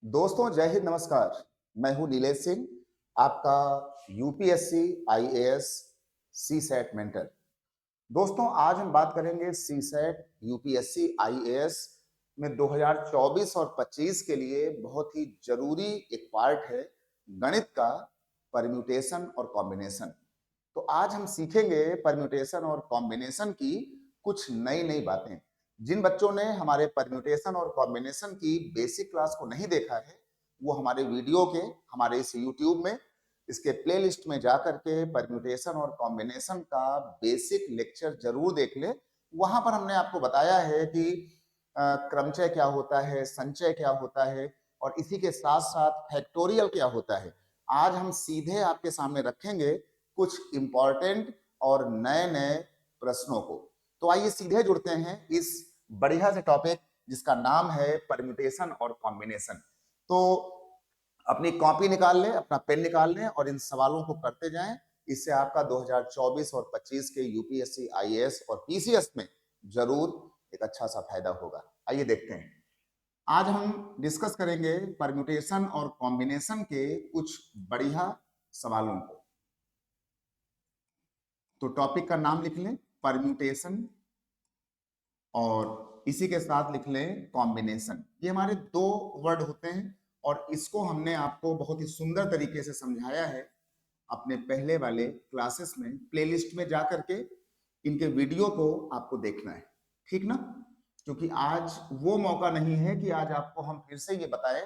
दोस्तों जय हिंद नमस्कार। मैं हूं नीलेश सिंह, आपका यूपीएससी आईएएस सी सेट मेंटर। दोस्तों आज हम बात करेंगे सी सेट यूपीएससी आईएएस में 2024 और 25 के लिए बहुत ही जरूरी एक पार्ट है गणित का, परम्यूटेशन और कॉम्बिनेशन। तो आज हम सीखेंगे परम्यूटेशन और कॉम्बिनेशन की कुछ नई नई बातें। जिन बच्चों ने हमारे परम्यूटेशन और कॉम्बिनेशन की बेसिक क्लास को नहीं देखा है, वो हमारे वीडियो के हमारे इस यूट्यूब में इसके प्लेलिस्ट में जाकर के परम्यूटेशन और कॉम्बिनेशन का बेसिक लेक्चर जरूर देख ले। वहां पर हमने आपको बताया है कि क्रमचय क्या होता है, संचय क्या होता है और इसी के साथ साथ फैक्टोरियल क्या होता है। आज हम सीधे आपके सामने रखेंगे कुछ इंपॉर्टेंट और नए नए प्रश्नों को। तो आइए सीधे जुड़ते हैं इस बढ़िया से टॉपिक जिसका नाम है परम्यूटेशन और कॉम्बिनेशन। तो अपनी कॉपी निकाल लें, अपना पेन निकाल लें और इन सवालों को करते जाएं। इससे आपका 2024 और 25 के यूपीएससी आईएएस और पीसीएस में जरूर एक अच्छा सा फायदा होगा। आइए देखते हैं। आज हम डिस्कस करेंगे परम्यूटेशन और कॉम्बिनेशन के कुछ बढ़िया सवालों को। तो टॉपिक का नाम लिख लें परम्यूटेशन और इसी के साथ लिख लें कॉम्बिनेशन। ये हमारे दो वर्ड होते हैं और इसको हमने आपको बहुत ही सुंदर तरीके से समझाया है अपने पहले वाले क्लासेस में। प्लेलिस्ट में जाकर के इनके वीडियो को आपको देखना है, ठीक ना? क्योंकि आज वो मौका नहीं है कि आज आपको हम फिर से ये बताएं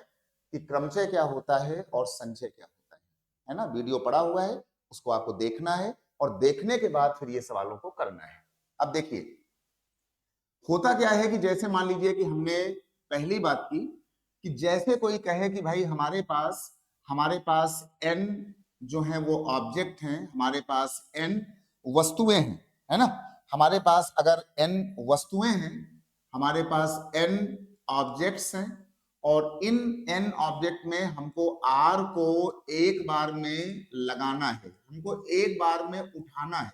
कि क्रमचय क्या होता है और संचय क्या होता है ना? वीडियो पड़ा हुआ है, उसको आपको देखना है और देखने के बाद फिर ये सवालों को करना है। अब देखिए होता क्या है कि जैसे मान लीजिए कि हमने पहली बात की कि जैसे कोई कहे कि भाई हमारे पास n जो है वो ऑब्जेक्ट हैं, हमारे पास n वस्तुएं हैं, है ना? हमारे पास अगर n वस्तुएं हैं, हमारे पास n ऑब्जेक्ट्स हैं और इन n ऑब्जेक्ट में हमको r को एक बार में लगाना है, हमको एक बार में उठाना है।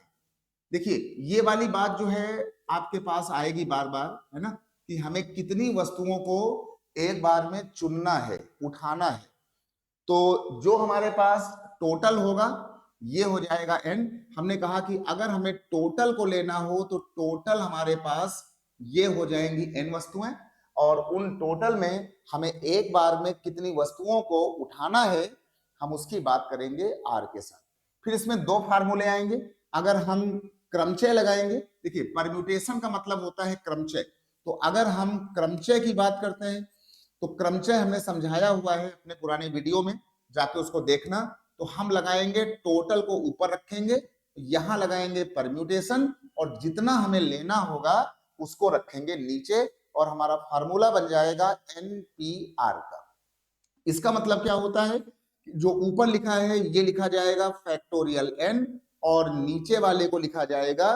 देखिए ये वाली बात जो है आपके पास आएगी बार बार, है ना, कि हमें कितनी वस्तुओं को एक बार में चुनना है, उठाना है। तो जो हमारे पास टोटल होगा ये हो जाएगा n। हमने कहा कि अगर हमें टोटल को लेना हो तो टोटल हमारे पास ये हो जाएंगी n वस्तुएं और उन टोटल में हमें एक बार में कितनी वस्तुओं को उठाना है हम उसकी बात करेंगे r के साथ। फिर इसमें दो फार्मूले आएंगे। अगर हम क्रमचय लगाएंगे, देखिए परम्यूटेशन का मतलब होता है क्रमचय, तो अगर हम क्रमचय की बात करते हैं तो क्रमचय हमने समझाया हुआ है अपने पुराने वीडियो में, जाके उसको देखना। तो हम लगाएंगे टोटल को ऊपर रखेंगे, यहां लगाएंगे परम्यूटेशन और जितना हमें लेना होगा उसको रखेंगे नीचे और हमारा फार्मूला बन जाएगा NPR का। इसका मतलब क्या होता है? जो ऊपर लिखा है ये लिखा जाएगा फैक्टोरियल n और नीचे वाले को लिखा जाएगा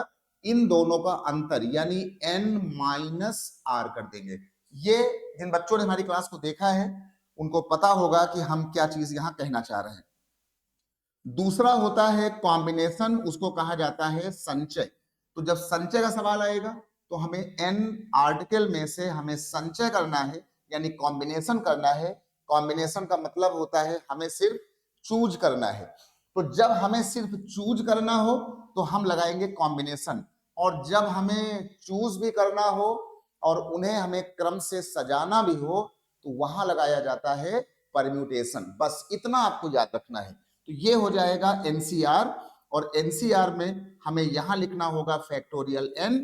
इन दोनों का अंतर यानी n माइनस r कर देंगे। ये जिन बच्चों ने हमारी क्लास को देखा है उनको पता होगा कि हम क्या चीज यहां कहना चाह रहे हैं। दूसरा होता है कॉम्बिनेशन, उसको कहा जाता है संचय। तो जब संचय का सवाल आएगा तो हमें n आर्टिकल में से हमें संचय करना है यानी कॉम्बिनेशन करना है। कॉम्बिनेशन का मतलब होता है हमें सिर्फ चूज करना है। तो जब हमें सिर्फ चूज करना हो तो हम लगाएंगे कॉम्बिनेशन और जब हमें चूज भी करना हो और उन्हें हमें क्रम से सजाना भी हो तो वहां लगाया जाता है परम्यूटेशन। बस इतना आपको याद रखना है। तो ये हो जाएगा एनसीआर और एनसीआर में हमें यहां लिखना होगा फैक्टोरियल n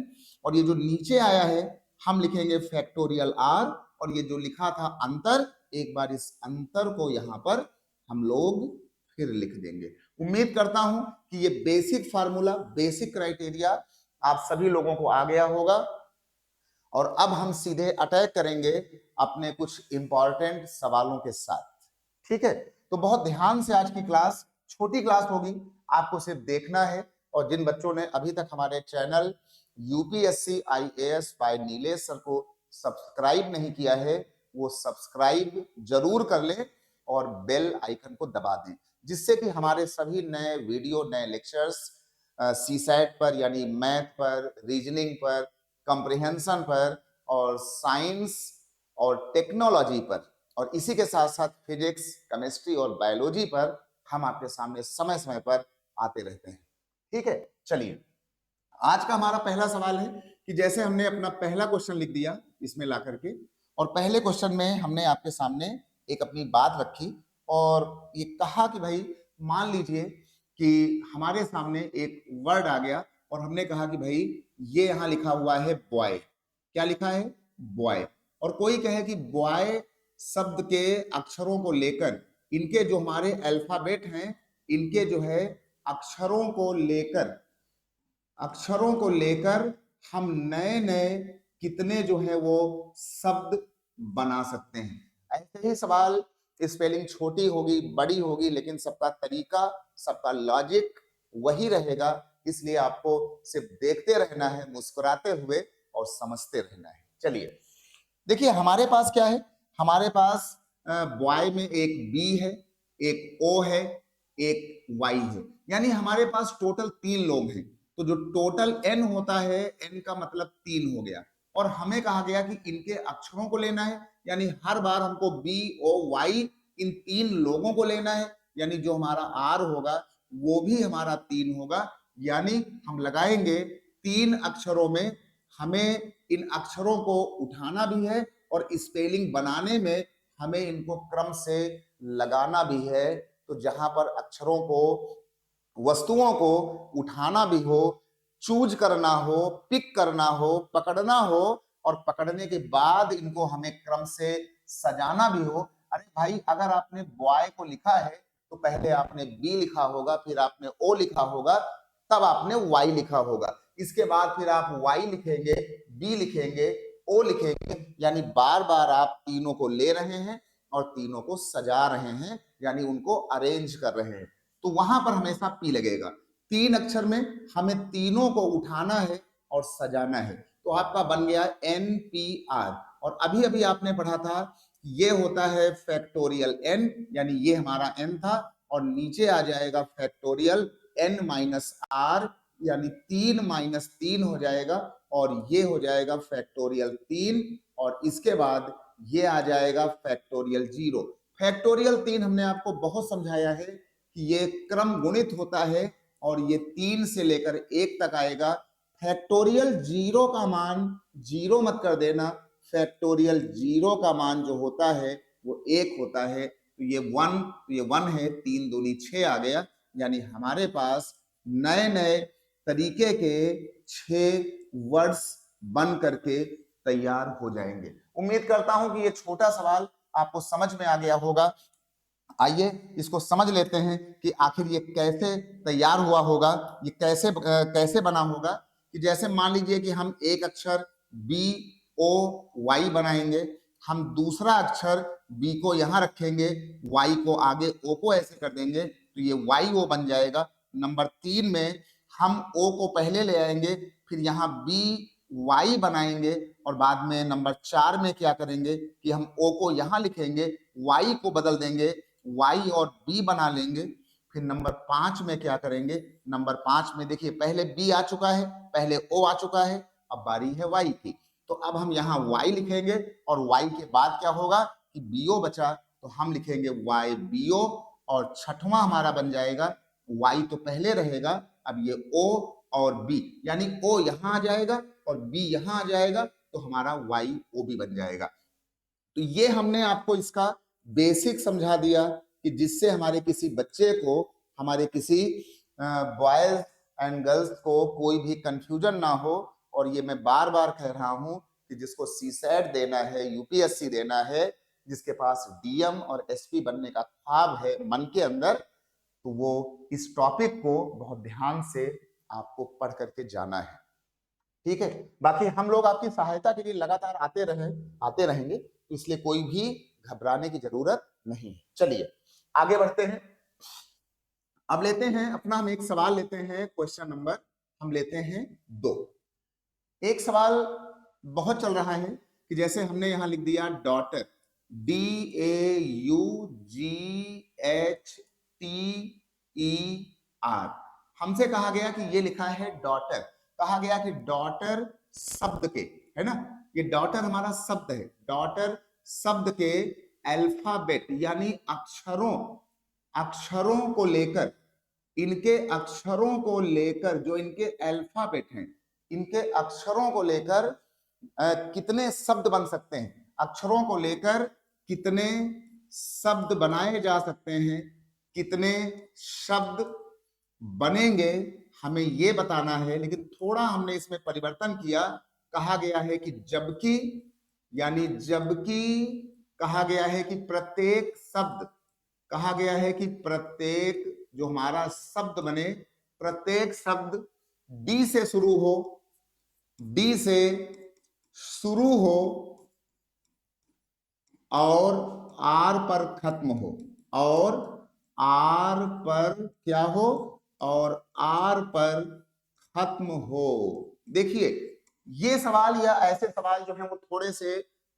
और ये जो नीचे आया है हम लिखेंगे फैक्टोरियल r और ये जो लिखा था अंतर, एक बार इस अंतर को यहां पर हम लोग फिर लिख देंगे। उम्मीद करता हूं कि ये बेसिक फार्मूला, बेसिक क्राइटेरिया आप सभी लोगों को आ गया होगा और अब हम सीधे अटैक करेंगे अपने कुछ इंपॉर्टेंट सवालों के साथ। ठीक है, तो बहुत ध्यान से आज की क्लास, छोटी क्लास होगी, आपको सिर्फ देखना है। और जिन बच्चों ने अभी तक हमारे channel UPSC IAS by Nilesh sir को सब्सक्राइब नहीं किया है वो सब्सक्राइब जरूर कर ले और बेल आइकन को दबा दें, जिससे कि हमारे सभी नए वीडियो, नए लेक्चर्स सीसैट पर यानी मैथ पर, रीजनिंग पर, कंप्रिहेंशन पर और साइंस और टेक्नोलॉजी पर और इसी के साथ साथ फिजिक्स, केमिस्ट्री और बायोलॉजी पर हम आपके सामने समय समय पर आते रहते हैं। ठीक है, चलिए आज का हमारा पहला सवाल है कि जैसे हमने अपना पहला क्वेश्चन लिख दिया इसमें ला करके, और पहले क्वेश्चन में हमने आपके सामने एक अपनी बात रखी और ये कहा कि भाई मान लीजिए कि हमारे सामने एक वर्ड आ गया और हमने कहा कि भाई ये यहाँ लिखा हुआ है बॉय। क्या लिखा है? बॉय। और कोई कहे कि बॉय शब्द के अक्षरों को लेकर, इनके जो हमारे अल्फाबेट हैं, इनके जो है अक्षरों को लेकर हम नए नए कितने जो है वो शब्द बना सकते हैं। ऐसे ही सवाल, स्पेलिंग छोटी होगी बड़ी होगी, लेकिन सबका तरीका, सबका लॉजिक वही रहेगा। इसलिए आपको सिर्फ देखते रहना है मुस्कुराते हुए और समझते रहना है। चलिए देखिए हमारे पास क्या है, हमारे पास बॉय में एक बी है, एक ओ है, एक वाई है, यानी हमारे पास टोटल 3 लोग हैं। तो जो टोटल n होता है, n का मतलब 3 हो गया, और हमें कहा गया कि इनके अक्षरों को लेना है, यानी हर बार हमको बी ओ वाई इन 3 लोगों को लेना है, यानी जो हमारा r होगा वो भी हमारा 3 होगा। यानी हम लगाएंगे 3 अक्षरों में, हमें इन अक्षरों को उठाना भी है और स्पेलिंग बनाने में हमें इनको क्रम से लगाना भी है। तो जहां पर अक्षरों को, वस्तुओं को उठाना भी हो, चूज करना हो, पिक करना हो, पकड़ना हो, और पकड़ने के बाद इनको हमें क्रम से सजाना भी हो। अरे भाई अगर आपने बॉय को लिखा है तो पहले आपने बी लिखा होगा, फिर आपने ओ लिखा होगा, तब आपने वाई लिखा होगा। इसके बाद फिर आप वाई लिखेंगे, बी लिखेंगे, ओ लिखेंगे, यानी बार बार आप तीनों को ले रहे हैं और तीनों को सजा रहे हैं, यानी उनको अरेंज कर रहे हैं। तो वहां पर हमेशा पी लगेगा। 3 अक्षर में हमें तीनों को उठाना है और सजाना है। तो आपका बन गया NPR। और अभी अभी आपने पढ़ा था ये होता है फैक्टोरियल n, यानी ये हमारा n था, और नीचे आ जाएगा फैक्टोरियल n माइनस r, यानी 3 माइनस 3 हो जाएगा, और ये हो जाएगा फैक्टोरियल 3, और इसके बाद ये आ जाएगा फैक्टोरियल 0। फैक्टोरियल 3 हमने आपको बहुत समझाया है कि ये क्रम गुणित होता है और ये 3 से लेकर 1 तक आएगा। फैक्टोरियल 0 का मान 0 मत कर देना, फैक्टोरियल 0 का मान जो होता है वो 1 होता है। तो ये 1 है, 3 दूनी 6 आ गया, यानी हमारे पास नए नए तरीके के 6 वर्ड्स बन करके तैयार हो जाएंगे। उम्मीद करता हूं कि ये छोटा सवाल आपको समझ में आ गया होगा। आइए इसको समझ लेते हैं कि आखिर ये कैसे तैयार हुआ होगा, ये कैसे बना होगा। कि जैसे मान लीजिए कि हम एक अक्षर बी ओ वाई बनाएंगे, हम दूसरा अक्षर बी को यहाँ रखेंगे, वाई को आगे ओ को ऐसे कर देंगे, तो ये वाई ओ बन जाएगा। नंबर 3 में हम ओ को पहले ले आएंगे, फिर यहाँ बी वाई बनाएंगे, और बाद में नंबर 4 में क्या करेंगे कि हम ओ को यहाँ लिखेंगे, वाई को बदल देंगे, y और b बना लेंगे। फिर नंबर 5 में क्या करेंगे, नंबर 5 में देखिए पहले b आ चुका है, पहले o आ चुका है, अब बारी है y की। तो अब हम यहाँ y लिखेंगे, और y के बाद क्या होगा कि bo बचा, तो हम लिखेंगे ybo, और छठवां हमारा बन जाएगा, y तो पहले रहेगा, अब ये o और b, यानी o यहाँ आ जाएगा और b यहाँ आ जाएगा, तो हमारा yob बन जाएगा। तो ये हमने आपको इसका बेसिक समझा दिया कि जिससे हमारे किसी बच्चे को, हमारे किसी बॉयज एंड गर्ल्स को कोई भी कंफ्यूजन ना हो। और ये मैं बार बार कह रहा हूं कि जिसको सीसैट देना है, यूपीएससी देना है, जिसके पास डीएम और एसपी बनने का ख्वाब है मन के अंदर, तो वो इस टॉपिक को बहुत ध्यान से आपको पढ़ करके जाना है। ठीक है, बाकी हम लोग आपकी सहायता के लिए लगातार आते रहेंगे, इसलिए कोई भी घबराने की जरूरत नहीं है। चलिए आगे बढ़ते हैं। अब लेते हैं अपना, हम एक सवाल लेते हैं, क्वेश्चन नंबर हम लेते हैं 2। एक सवाल बहुत चल रहा है कि जैसे हमने यहां लिख दिया डॉटर, DAUGHTER, हमसे कहा गया कि ये लिखा है डॉटर, कहा गया कि डॉटर शब्द के, है ना, ये डॉटर हमारा शब्द है, डॉटर शब्द के अल्फाबेट यानी अक्षरों को लेकर, इनके अक्षरों को लेकर, जो इनके अल्फाबेट हैं, इनके अक्षरों को लेकर कितने शब्द बन सकते हैं, अक्षरों को लेकर कितने शब्द बनाए जा सकते हैं, कितने शब्द बनेंगे, हमें ये बताना है। लेकिन थोड़ा हमने इसमें परिवर्तन किया, कहा गया है कि जबकि, यानी जबकि कहा गया है कि प्रत्येक शब्द, कहा गया है कि प्रत्येक जो हमारा शब्द बने, प्रत्येक शब्द डी से शुरू हो, डी से शुरू हो और आर पर खत्म हो, और आर पर क्या हो, और आर पर खत्म हो। देखिए ये सवाल या ऐसे सवाल जो है वो थोड़े से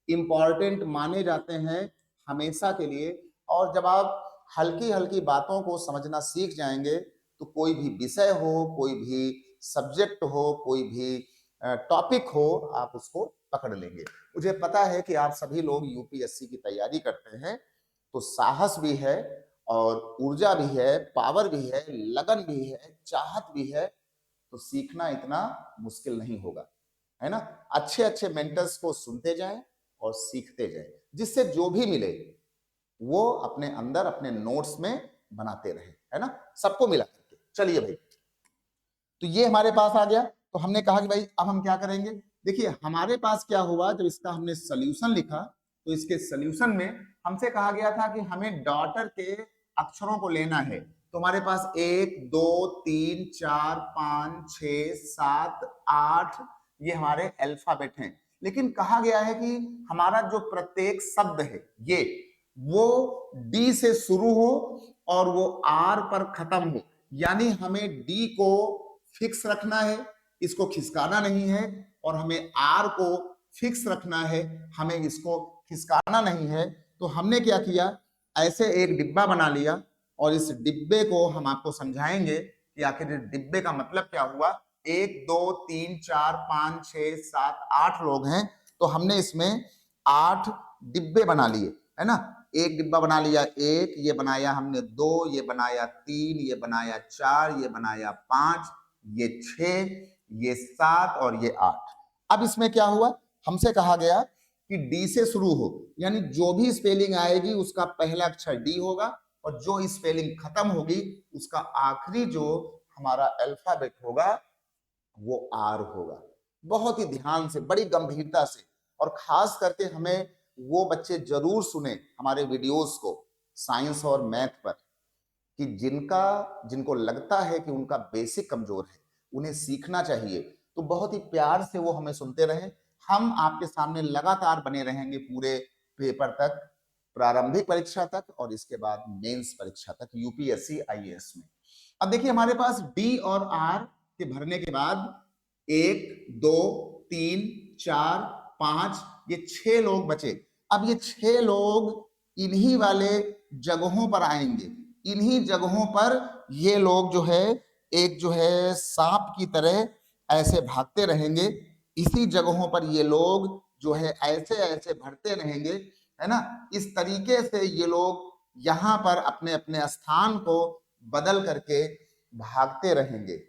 इंपॉर्टेंट माने जाते हैं हमेशा के लिए, और जब आप हल्की हल्की बातों को समझना सीख जाएंगे तो कोई भी विषय हो, कोई भी सब्जेक्ट हो, कोई भी टॉपिक हो, आप उसको पकड़ लेंगे। मुझे पता है कि आप सभी लोग यूपीएससी की तैयारी करते हैं, तो साहस भी है और ऊर्जा भी है, पावर भी है, लगन भी है, चाहत भी है, तो सीखना इतना मुश्किल नहीं होगा, है ना। अच्छे अच्छे मेंटर्स को सुनते जाएं और सीखते जाएं, जिससे जो भी मिले वो अपने अंदर अपने नोट्स में बनाते रहे, है ना, सबको मिला करके। चलिए भाई, तो ये हमारे पास आ गया। तो हमने कहा कि भाई अब हम क्या करेंगे। देखिए हमारे पास क्या हुआ, जब इसका हमने सोल्यूशन लिखा तो इसके सोल्यूशन में हमसे कहा गया था कि हमें डॉटर के अक्षरों को लेना है। तो हमारे पास 1 2 3 4 5 6 7 8 ये हमारे अल्फाबेट हैं। लेकिन कहा गया है कि हमारा जो प्रत्येक शब्द है ये, वो डी से शुरू हो और वो आर पर खत्म हो, यानी हमें डी को फिक्स रखना है, इसको खिसकाना नहीं है, और हमें आर को फिक्स रखना है, हमें इसको खिसकाना नहीं है। तो हमने क्या किया, ऐसे एक डिब्बा बना लिया, और इस डिब्बे को हम आपको समझाएंगे कि आखिर डिब्बे का मतलब क्या हुआ। 1 2 3 4 5 6 7 8 लोग हैं, तो हमने इसमें 8 डिब्बे बना लिए, है ना। एक डिब्बा बना लिया, 1 ये बनाया हमने, 2 ये बनाया, 3 ये बनाया, 4 ये बनाया, 5 ये, 6 ये, 7 और ये 8। अब इसमें क्या हुआ, हमसे कहा गया कि डी से शुरू हो, यानी जो भी स्पेलिंग आएगी उसका पहला अक्षर डी होगा, और जो स्पेलिंग खत्म होगी उसका आखिरी जो हमारा अल्फाबेट होगा वो आर होगा। बहुत ही ध्यान से, बड़ी गंभीरता से, और खास करके हमें वो बच्चे जरूर सुने हमारे वीडियोस को साइंस और मैथ पर, कि जिनको लगता है कि उनका बेसिक कमजोर है, उन्हें सीखना चाहिए, तो बहुत ही प्यार से वो हमें सुनते रहें। हम आपके सामने लगातार बने रहेंगे पूरे पेपर तक, प्रारंभिक परीक्षा तक और इसके बाद मेंस परीक्षा तक, यूपीएससी आईएएस में। अब देखिए हमारे पास डी और आर के भरने के बाद 1 2 3 4 5 ये 6 लोग बचे। अब ये 6 लोग इन्हीं वाले जगहों पर आएंगे, इन्हीं जगहों पर ये लोग जो है एक जो है सांप की तरह ऐसे भागते रहेंगे, इसी जगहों पर ये लोग जो है ऐसे ऐसे भरते रहेंगे, है ना। इस तरीके से ये लोग यहाँ पर अपने अपने स्थान को बदल करके भागते रहेंगे।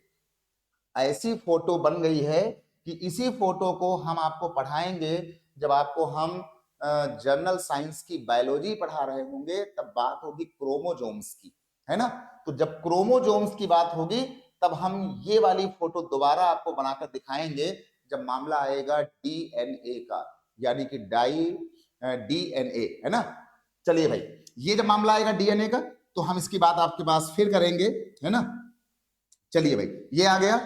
ऐसी फोटो बन गई है कि इसी फोटो को हम आपको पढ़ाएंगे जब आपको हम जर्नल साइंस की बायोलॉजी पढ़ा रहे होंगे, तब बात होगी क्रोमोजोम्स की, है ना। तो जब क्रोमोजोम्स की बात होगी तब हम ये वाली फोटो दोबारा आपको बनाकर दिखाएंगे, जब मामला आएगा डीएनए का, यानी कि डीएनए, है ना। चलिए भाई, ये जब मामला आएगा डीएनए का तो हम इसकी बात आपके पास फिर करेंगे, है ना। चलिए भाई, ये आ गया।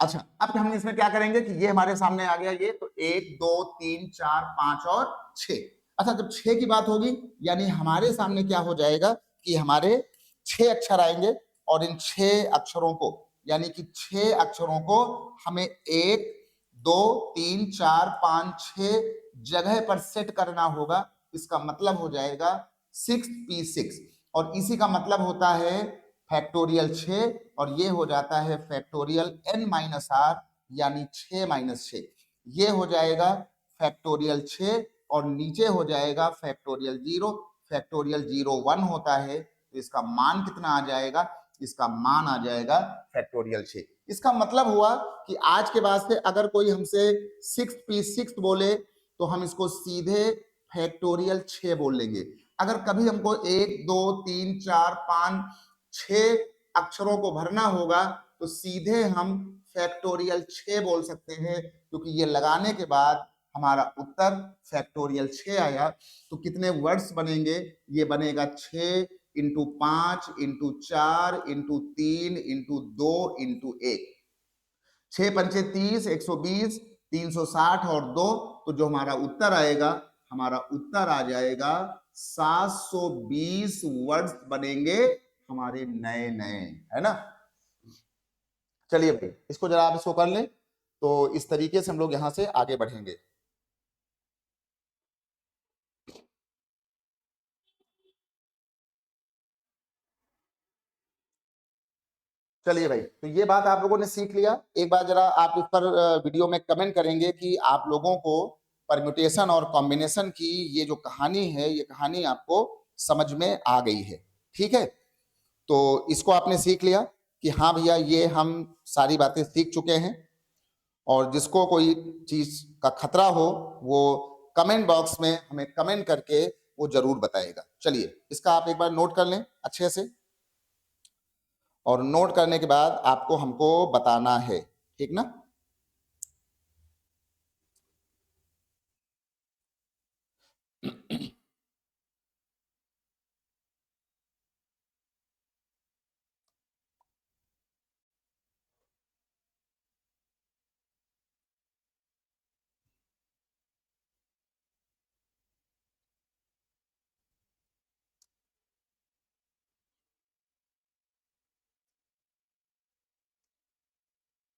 अच्छा, अब हम इसमें क्या करेंगे कि ये हमारे सामने आ गया, ये तो 1 2 3 4 5 और 6। अच्छा, जब 6 की बात होगी यानी हमारे सामने क्या हो जाएगा कि हमारे 6 अक्षर आएंगे, और इन 6 अक्षरों को, यानी कि 6 अक्षरों को हमें 1 2 3 4 5 6 जगह पर सेट करना होगा। इसका मतलब हो जाएगा 6p6, और इसी का मतलब होता है फैक्टोरियल 6, और ये हो जाता है फैक्टोरियल n-r, यानी 6 - 6, ये हो जाएगा फैक्टोरियल 6, और नीचे हो जाएगा फैक्टोरियल 0। फैक्टोरियल 0 1 होता है, तो इसका मान कितना आ जाएगा? इसका मान आ जाएगा फैक्टोरियल 6। इसका मतलब हुआ कि आज के बाद से अगर कोई हमसे 6 बोले तो हम इसको सीधे फैक्टोरियल 6 बोल लेंगे। अगर कभी हमको 1 2 3 4 5 6 अक्षरों को भरना होगा तो सीधे हम फैक्टोरियल 6 बोल सकते हैं, क्योंकि ये लगाने के बाद हमारा उत्तर फैक्टोरियल 6 आया। तो कितने वर्ड्स बनेंगे? ये बनेगा 6 into 5 into 4 into 3 into 2 into 1। 6 पंचे 30, 120, 360 और 2, तो जो हमारा उत्तर आएगा, हमारा उत्तर आ जाएगा 720 वर्ड्स बनेंगे हमारे नए नए, है ना। चलिए भाई, इसको जरा आप इसको कर लें, तो इस तरीके से हम लोग यहां से आगे बढ़ेंगे। चलिए भाई, तो ये बात आप लोगों ने सीख लिया। एक बार जरा आप इस पर वीडियो में कमेंट करेंगे कि आप लोगों को परम्यूटेशन और कॉम्बिनेशन की ये जो कहानी है, ये कहानी आपको समझ में आ गई है। ठीक है, तो इसको आपने सीख लिया कि हाँ भैया, ये हम सारी बातें सीख चुके हैं। और जिसको कोई चीज का खतरा हो वो कमेंट बॉक्स में हमें कमेंट करके वो जरूर बताएगा। चलिए, इसका आप एक बार नोट कर लें अच्छे से, और नोट करने के बाद आपको हमको बताना है, ठीक ना।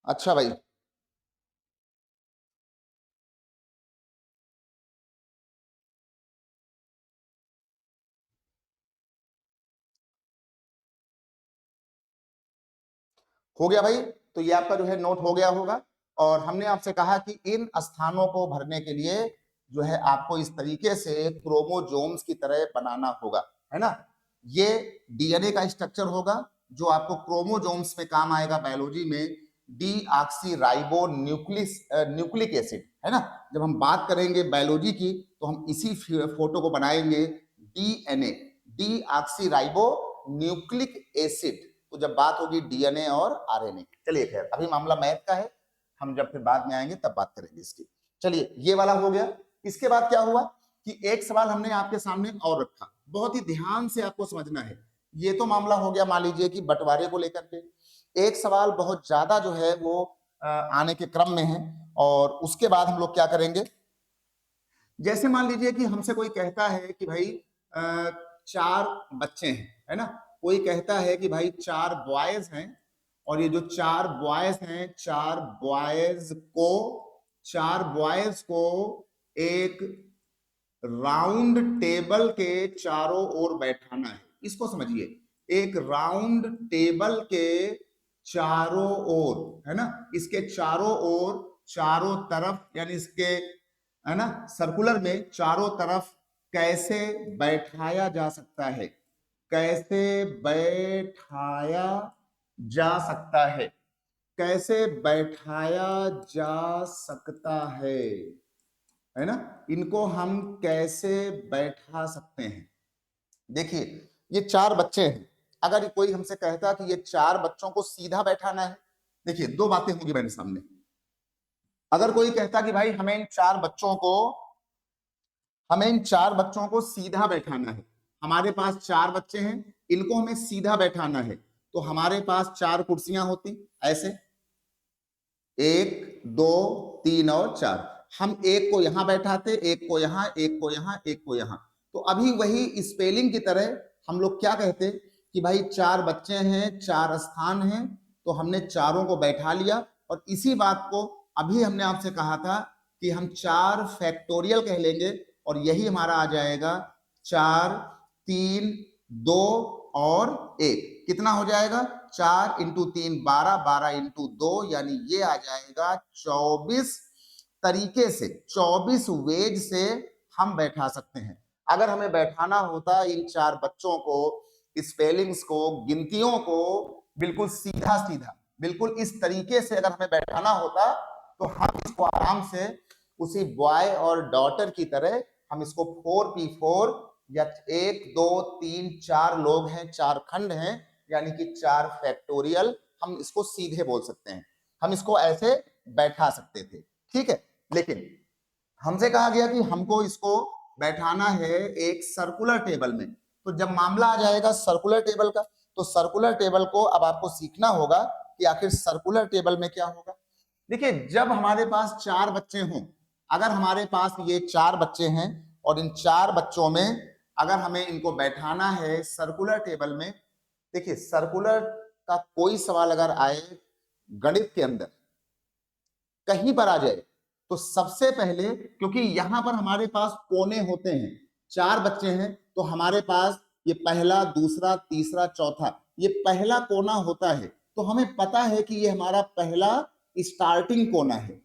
अच्छा भाई, हो गया भाई। तो ये आपका जो है नोट हो गया होगा। और हमने आपसे कहा कि इन स्थानों को भरने के लिए जो है आपको इस तरीके से क्रोमोजोम्स की तरह बनाना होगा, है ना। ये डीएनए का स्ट्रक्चर होगा जो आपको क्रोमोजोम्स में काम आएगा बायोलॉजी में। डीऑक्सीराइबो न्यूक्लिक एसिड, है ना। जब हम बात करेंगे बायोलॉजी की तो हम इसी फोटो को बनाएंगे, डीएनए, डीऑक्सीराइबो न्यूक्लिक एसिड। तो जब बात होगी डीएनए और आरएनए। चलिए खैर, अभी मामला मैथ का है, हम जब फिर बाद में आएंगे तब बात करेंगे इसकी। चलिए, ये वाला हो गया। इसके बाद क्या हुआ कि एक सवाल हमने आपके सामने और रखा, बहुत ही ध्यान से आपको समझना है। ये तो मामला हो गया मान लीजिए कि बंटवारे को लेकर के। एक सवाल बहुत ज्यादा जो है वो आने के क्रम में है, और उसके बाद हम लोग क्या करेंगे, जैसे मान लीजिए कि हमसे कोई कहता है कि भाई 4 बच्चे हैं, है ना। कोई कहता है कि भाई 4 बॉयज हैं, और ये जो 4 बॉयज हैं, 4 बॉयज को एक राउंड टेबल के चारों ओर बैठाना है। इसको समझिए, एक राउंड टेबल के चारों ओर, है ना, इसके चारों ओर, चारों तरफ, यानी इसके, है ना, सर्कुलर में चारों तरफ कैसे बैठाया जा सकता है, कैसे बैठाया जा सकता है, कैसे बैठाया जा सकता है ना, इनको हम कैसे बैठा सकते हैं। देखिए, ये 4 बच्चे हैं। अगर कोई हमसे कहता कि ये 4 बच्चों को सीधा बैठाना है, देखिए 2 बातें होंगी मेरे सामने। अगर कोई कहता कि भाई हमें इन 4 बच्चों को सीधा बैठाना है, हमारे पास 4 बच्चे हैं, इनको हमें सीधा बैठाना है, तो हमारे पास 4 कुर्सियां होती ऐसे, 1 2 3 और 4। हम एक को यहां बैठाते, एक को यहां, एक को यहां, एक को यहां। तो अभी वही स्पेलिंग की तरह हम लोग क्या कहते कि भाई 4 बच्चे हैं, 4 स्थान हैं, तो हमने चारों को बैठा लिया। और इसी बात को अभी हमने आपसे कहा था कि हम 4 फैक्टोरियल कह लेंगे, और यही हमारा आ जाएगा 4 3 2 और 1। कितना हो जाएगा? 4 इंटू 3 12, 12 इंटू 2, यानी ये आ जाएगा 24 तरीके से, 24 वेज से हम बैठा सकते हैं। अगर हमें बैठाना होता इन चार बच्चों को, स्पेलिंग्स को, गिनतियों को बिल्कुल सीधा सीधा, बिल्कुल इस तरीके से अगर हमें बैठाना होता तो हम इसको आराम से उसी बॉय और डॉटर की तरह हम इसको 4p4 या 1 2 3 4 लोग हैं, चार खंड हैं, यानी कि 4 फैक्टोरियल, हम इसको सीधे बोल सकते हैं, हम इसको ऐसे बैठा सकते थे। ठीक है, लेकिन हमसे कहा गया कि हमको इसको बैठाना है एक सर्कुलर टेबल में। तो जब मामला आ जाएगा सर्कुलर टेबल का, तो सर्कुलर टेबल को अब आपको सीखना होगा कि आखिर सर्कुलर टेबल में क्या होगा। देखिए, जब हमारे पास चार बच्चे हों, अगर हमारे पास ये चार बच्चे हैं और इन चार बच्चों में अगर हमें इनको बैठाना है सर्कुलर टेबल में, देखिए सर्कुलर का कोई सवाल अगर आए गणित के अंदर कहीं पर आ जाए, तो सबसे पहले, क्योंकि यहां पर हमारे पास कोने होते हैं, चार बच्चे हैं तो हमारे पास ये पहला, दूसरा, तीसरा, चौथा, ये पहला कोना होता है, तो हमें पता है कि ये हमारा पहला स्टार्टिंग कोना है।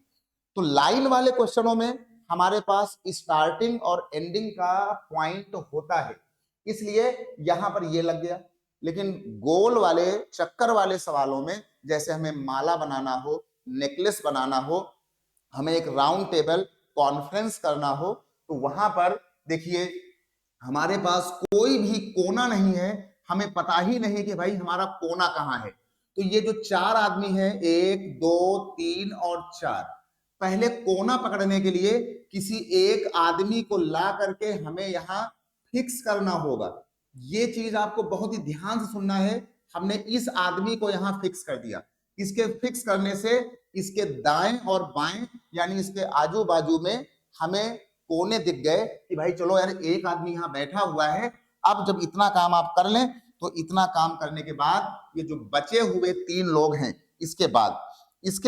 तो लाइन वाले क्वेश्चनों में हमारे पास स्टार्टिंग और एंडिंग का पॉइंट होता है, इसलिए यहां पर ये लग गया। लेकिन गोल वाले, चक्कर वाले सवालों में, जैसे हमें माला बनाना हो, नेकलेस बनाना हो, हमें एक राउंड टेबल कॉन्फ्रेंस करना हो, तो वहां पर देखिए हमारे पास कोई भी कोना नहीं है, हमें पता ही नहीं कि भाई हमारा कोना कहां है। तो ये जो चार आदमी हैं, 1 2 3 और 4, पहले कोना पकड़ने के लिए किसी एक आदमी को ला करके हमें यहां फिक्स करना होगा। ये चीज आपको बहुत ही ध्यान से सुनना है। हमने इस आदमी को यहां फिक्स कर दिया, इसके फिक्स करने से इसके दाएं और बाएं यानी इसके आजू बाजू में हमें कोने दिख गए कि भाई चलो यार एक आदमी यहां बैठा हुआ है। अब जब इतना काम आप कर लें, तो इतना काम करने के बाद ये जो बचे हुए तीन लोग हैं, इसके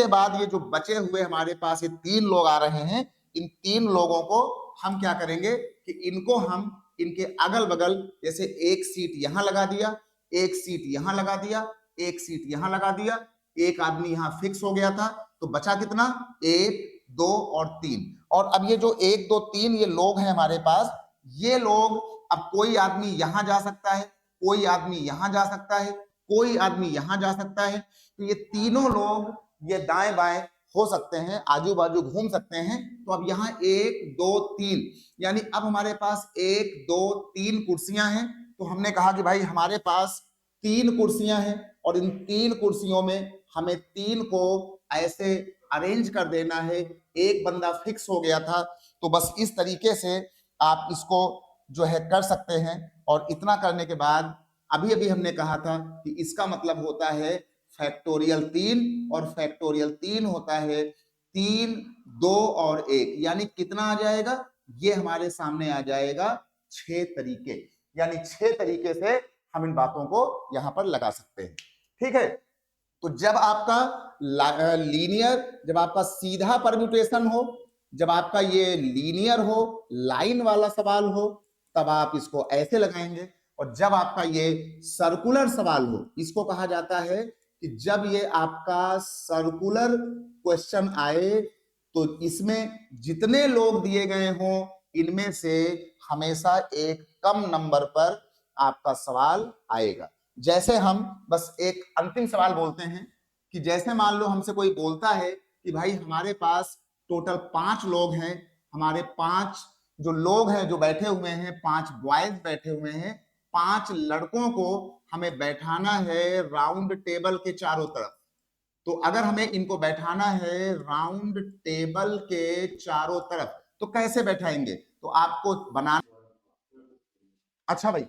बाद ये जो बचे हुए हमारे पास ये तीन लोग आ रहे हैं, इन तीन लोगों को हम क्या करेंगे कि इनको हम इनके अगल बगल, जैसे एक सीट यहां लगा दिया, एक सीट यहां लगा दिया, एक सीट यहां लगा दिया, एक आदमी यहां फिक्स हो गया था, तो बचा कितना, 1 2 और 3। और अब ये जो 1 2 3 ये लोग हैं हमारे पास, ये लोग, अब कोई आदमी यहां जा सकता है, कोई आदमी यहां जा सकता है, कोई आदमी यहां जा सकता है, तो ये तीनों लोग ये दाएं बाएं हो सकते हैं, आजू बाजू घूम सकते हैं। तो अब यहाँ 1 2 3 यानी अब हमारे पास 1 2 3 कुर्सियां हैं। तो हमने कहा कि भाई हमारे पास 3 कुर्सियां हैं और इन 3 कुर्सियों में हमें 3 को ऐसे अरेंज कर देना है। एक बंदा फिक्स हो गया था, तो बस इस तरीके से आप इसको जो है कर सकते हैं। और इतना करने के बाद अभी अभी हमने कहा था कि इसका मतलब होता है फैक्टोरियल 3, और फैक्टोरियल 3 होता है 3 2 और 1, यानी कितना आ जाएगा, ये हमारे सामने आ जाएगा 6 तरीके, यानी 6 तरीके से हम इन बातों को यहां पर लगा सकते हैं। ठीक है, तो जब आपका लीनियर, जब आपका सीधा परम्यूटेशन हो, जब आपका ये लीनियर हो, लाइन वाला सवाल हो, तब आप इसको ऐसे लगाएंगे। और जब आपका ये सर्कुलर सवाल हो, इसको कहा जाता है कि जब ये आपका सर्कुलर क्वेश्चन आए, तो इसमें जितने लोग दिए गए हों, इनमें से हमेशा एक कम नंबर पर आपका सवाल आएगा। जैसे हम बस एक अंतिम सवाल बोलते हैं कि जैसे मान लो हमसे कोई बोलता है कि भाई हमारे पास टोटल 5 लोग हैं, हमारे 5 जो लोग हैं जो बैठे हुए हैं, 5 बॉयज बैठे हुए हैं, 5 लड़कों को हमें बैठाना है राउंड टेबल के चारों तरफ। तो अगर हमें इनको बैठाना है राउंड टेबल के चारों तरफ, तो कैसे बैठाएंगे, तो आपको बनाना, अच्छा भाई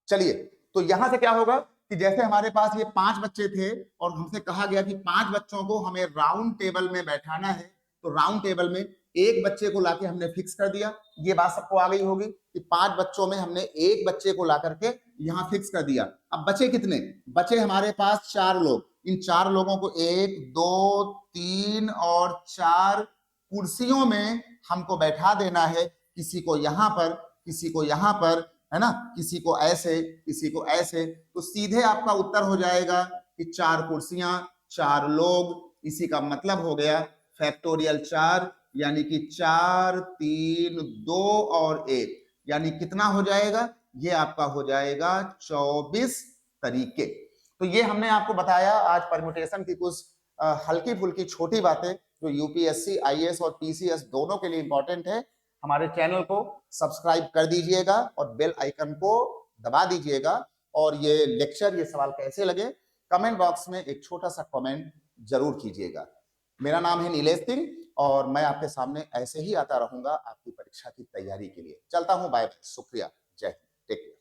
चलिए, तो यहां से क्या होगा कि जैसे हमारे पास ये 5 बच्चे थे और हमसे कहा गया कि 5 बच्चों को हमें राउंड टेबल में बैठाना है, तो राउंड टेबल में एक बच्चे को लाके हमने फिक्स कर दिया। ये बात सबको आ गई होगी कि 5 बच्चों में हमने एक बच्चे को ला करके यहाँ फिक्स कर दिया। अब बचे कितने, बचे हमारे पास 4 लोग। इन 4 लोगों को 1 2 3 और 4 कुर्सियों में हमको बैठा देना है, किसी को यहाँ पर, किसी को यहाँ पर, है ना, किसी को ऐसे, किसी को ऐसे। तो सीधे आपका उत्तर हो जाएगा कि 4 कुर्सियां 4 लोग, इसी का मतलब हो गया फैक्टोरियल 4 यानी कि 4 3 2 और 1, यानी कितना हो जाएगा, ये आपका हो जाएगा 24 तरीके। तो ये हमने आपको बताया आज परम्यूटेशन की कुछ हल्की फुल्की छोटी बातें जो यूपीएससी, आईएएस और पीसीएस दोनों के लिए इंपॉर्टेंट है। हमारे चैनल को सब्सक्राइब कर दीजिएगा और बेल आइकन को दबा दीजिएगा। और ये लेक्चर, ये सवाल कैसे लगे, कमेंट बॉक्स में एक छोटा सा कमेंट जरूर कीजिएगा। मेरा नाम है नीलेश सिंह और मैं आपके सामने ऐसे ही आता रहूंगा आपकी परीक्षा की तैयारी के लिए। चलता हूं, बाय बाय, शुक्रिया, जय हिंद, टेक केयर।